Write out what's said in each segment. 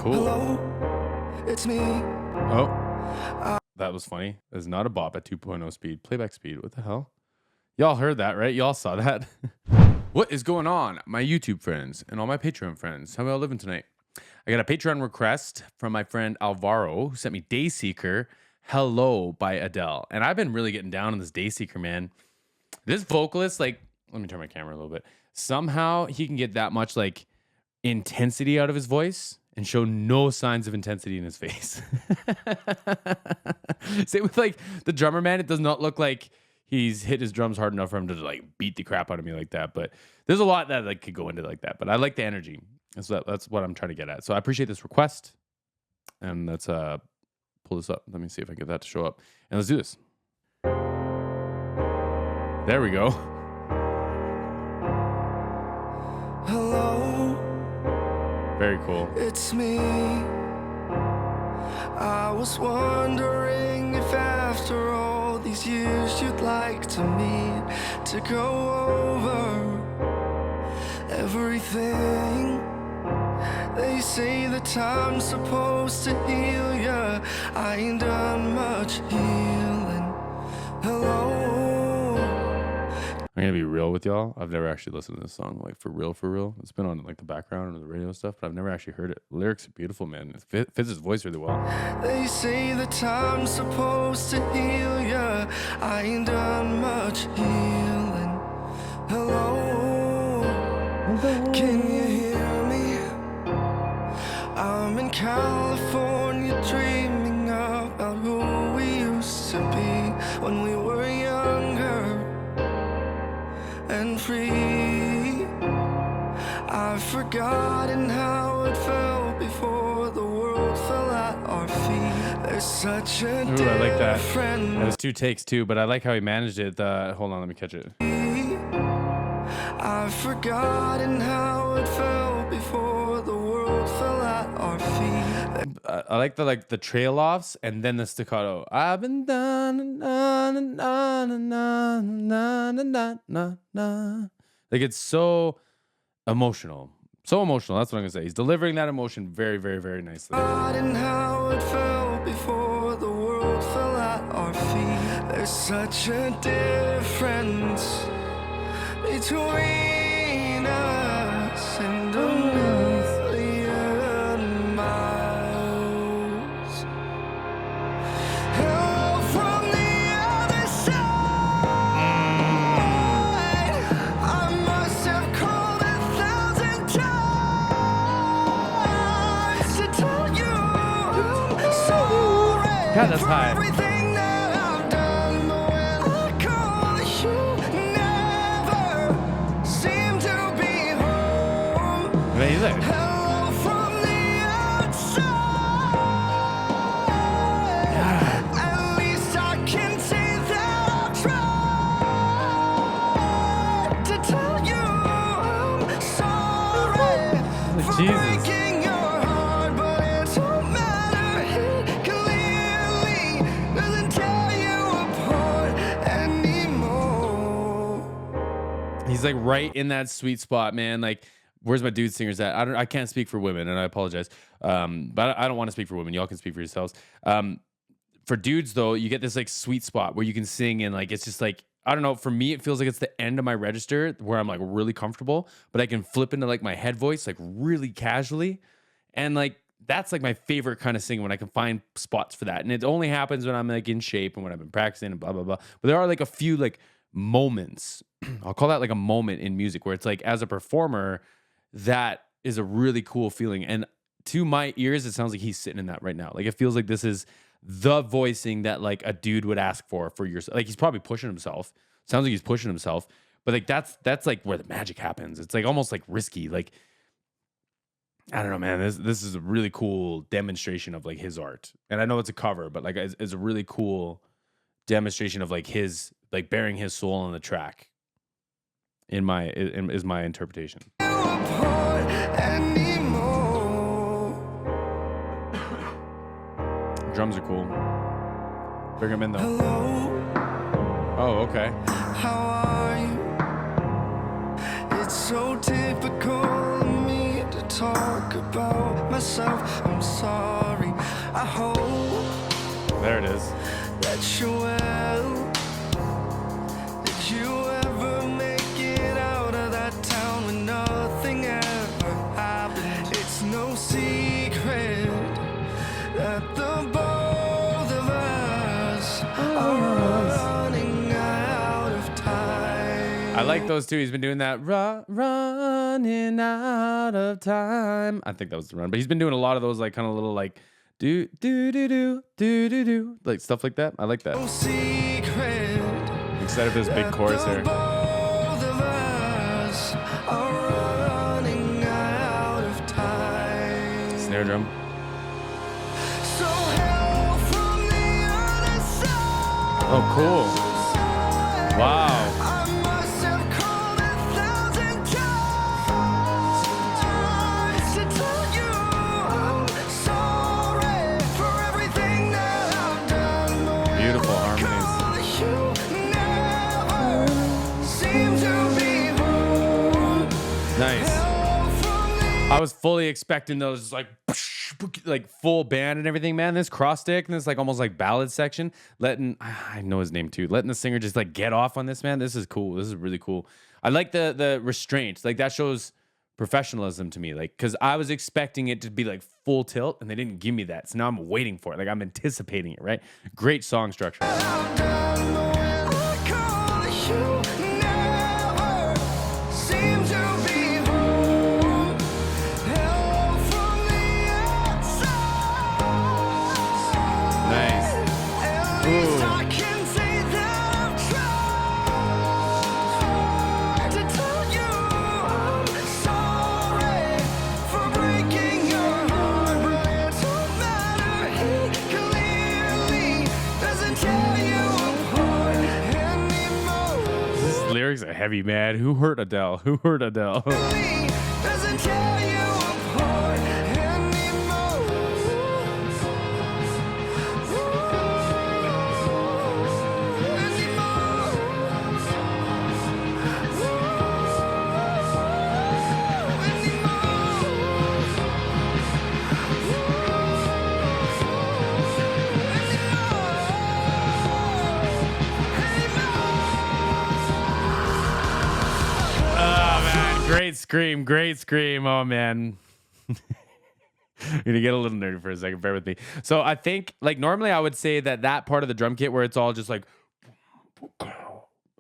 Cool. Hello, it's me. Oh, that was funny. It's not a bop at 2.0 speed. Playback speed. What the hell? Y'all heard that, right? Y'all saw that. What is going on, my YouTube friends and all my Patreon friends? How are y'all living tonight? I got a Patreon request from my friend Alvaro, who sent me Dayseeker, Hello by Adele. And I've been really getting down on this Dayseeker, man. This vocalist, like, let me turn my camera a little bit. Somehow he can get that much, like, intensity out of his voice and show no signs of intensity in his face. Same with, like, the drummer, man. It does not look like he's hit his drums hard enough for him to, like, beat the crap out of me like that. But there's a lot that, like, could go into like that. But I like the energy. That's what I'm trying to get at. So I appreciate this request. And let's pull this up. Let me see if I get that to show up. And let's do this. There we go. Hello, Very cool. it's me. I was wondering if after all these years you'd like to meet to go over everything. They say the time's supposed to heal ya. I ain't done much healing. Hello. I'm gonna be real with y'all. I've never actually listened to this song, like for real, for real. It's been on like the background or the radio stuff, but I've never actually heard it. The lyrics are beautiful, man. It fits his voice really well. They say the time's supposed to heal ya. I ain't done much healing. Hello, can you hear me? I'm in California dreaming about who we used to be when we were younger and free. I've forgotten how it felt before the world fell at our feet. There's such a Ooh, I like that. difference. That was 2 takes too, but I like how he managed it. Hold on, let me catch it. I've forgotten how it felt before the world fell at our feet. I like the trail offs and then the staccato. I've been done, na, na, na, na, na, na, na, na, na. Like it's so emotional. So emotional. That's what I'm gonna say. He's delivering that emotion very, very, very nicely. Forgotten how it felt before the world fell at our feet. There's such a difference between us and a million miles. Hello from the other side. I must have called 1,000 times to tell you I'm sorry. God, that's for high. everything that I've done, but when I call you, never seem to be home. Amazing. Hello from the outside. At least I can say that I've tried to tell you I'm sorry for Jesus. breaking your heart, but it don't matter. He clearly doesn't tear you apart anymore. He's like right in that sweet spot, man. Like, where's my dude singers at? I can't speak for women, and I apologize. But I don't want to speak for women. Y'all can speak for yourselves. For dudes though, you get this like sweet spot where you can sing and like it's just like I don't know. For me, it feels like it's the end of my register where I'm like really comfortable, but I can flip into like my head voice like really casually, and like that's like my favorite kind of singing when I can find spots for that. And it only happens when I'm like in shape and when I've been practicing and blah blah blah. But there are like a few like moments. I'll call that like a moment in music where it's like as a performer, that is a really cool feeling. And to my ears, it sounds like he's sitting in that right now. Like it feels like this is the voicing that like a dude would ask for yourself. Like he's probably pushing himself. Sounds like he's pushing himself. But like that's like where the magic happens. It's like almost like risky. Like I don't know, man. This is a really cool demonstration of like his art. And I know it's a cover, but like it's a really cool demonstration of like his like bearing his soul on the track. Is my interpretation. Apart anymore. Drums are cool. Bring him in though. Hello, Oh, okay. how are you? It's so typical of me to talk about my myself I'm sorry. I hope There it is. that you're well. Did you ever make it out of that town when nothing ever happened? It's no secret that the both of us are running out of time. I like those two. He's been doing that running out of time. I think that was the run, but he's been doing a lot of those like kind of little like do do do do do do do like stuff like that. I like that. No secret I'm excited for this big chorus the here. both of us are running out of time. Snare drum. So hell from the other side. Oh, cool. Wow. I must have called 1,000 times to tell you I'm sorry for everything that I've done. Beautiful harmonies. You never seem to be home. Nice. Hell from the I was fully expecting those like full band and everything, man. This cross stick and this like almost like ballad section, letting I know his name too, letting the singer just like get off on this, man. This is cool. This is really cool. I like the restraint. Like that shows professionalism to me. Like because I was expecting it to be like full tilt and they didn't give me that. So now I'm waiting for it. Like I'm anticipating it, right? Great song structure. I've done when I call you never seem to be home. Hell from the outside. Nice. At least I can say that I've tried to tell you I'm sorry for breaking your heart, but it don't matter. He clearly doesn't tear you apart anymore. This lyrics are heavy, man. Who hurt Adele? Who hurt Adele? He doesn't tear you apart anymore. Oh man, great scream, great scream. Oh man. I'm gonna get a little nerdy for a second. Bear with me. So I think, like, normally I would say that part of the drum kit where it's all just like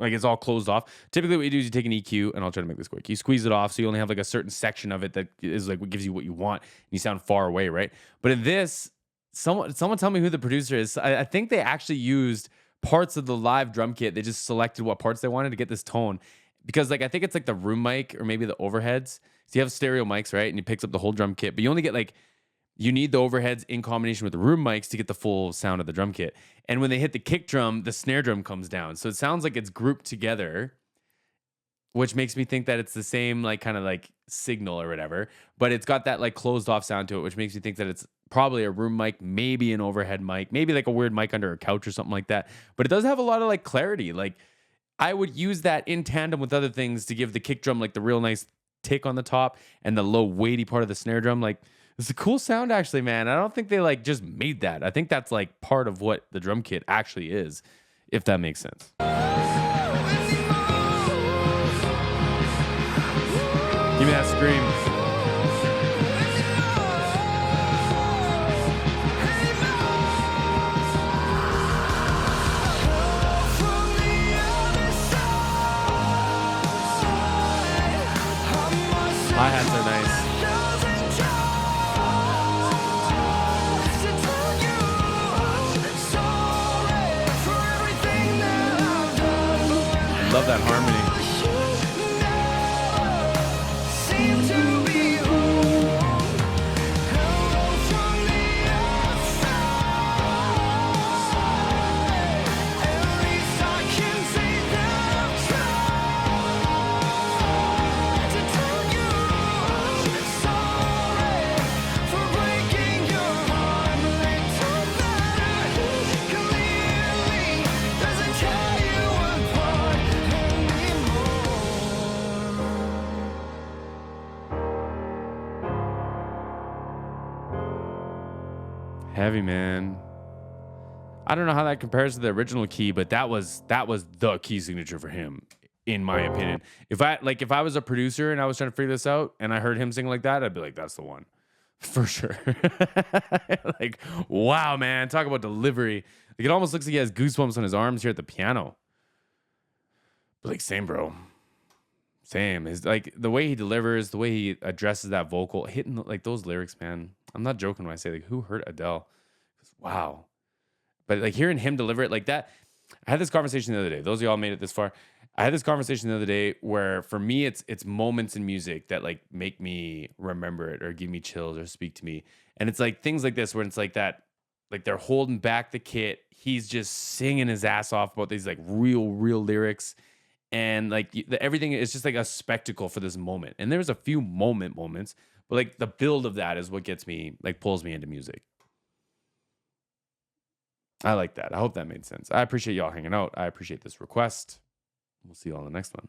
it's all closed off. Typically, what you do is you take an EQ, and I'll try to make this quick. You squeeze it off, so you only have like a certain section of it that is like what gives you what you want, and you sound far away, right? But in this, someone tell me who the producer is. I think they actually used parts of the live drum kit. They just selected what parts they wanted to get this tone. Because like I think it's like the room mic or maybe the overheads. So you have stereo mics, right? And it picks up the whole drum kit, but you only get like you need the overheads in combination with the room mics to get the full sound of the drum kit. And when they hit the kick drum, the snare drum comes down. So it sounds like it's grouped together, which makes me think that it's the same like kind of like signal or whatever, but it's got that like closed off sound to it, which makes me think that it's probably a room mic, maybe an overhead mic, maybe like a weird mic under a couch or something like that. But it does have a lot of like clarity. Like I would use that in tandem with other things to give the kick drum like the real nice tick on the top and the low weighty part of the snare drum. Like it's a cool sound actually, man. I don't think they like just made that. I think that's like part of what the drum kit actually is, if that makes sense. Give me that scream. Hi-hats are nice. Love that harmony. Heavy, man. I don't know how that compares to the original key, but that was the key signature for him, in my opinion. If I was a producer and I was trying to figure this out and I heard him sing like that, I'd be like, that's the one. For sure. Like, wow, man. Talk about delivery. Like it almost looks like he has goosebumps on his arms here at the piano. But like, same, bro. Same. His like the way he delivers, the way he addresses that vocal, hitting like those lyrics, man. I'm not joking when I say like who hurt Adele? Wow. But like hearing him deliver it like that, I had this conversation the other day. Those of y'all made it this far. I had this conversation the other day where for me it's moments in music that like make me remember it or give me chills or speak to me. And it's like things like this where it's like that, like they're holding back the kit. He's just singing his ass off about these like real lyrics. And like everything is just like a spectacle for this moment. And there's a few moments, but like the build of that is what gets me, like pulls me into music. I like that. I hope that made sense. I appreciate y'all hanging out. I appreciate this request. We'll see you all in the next one.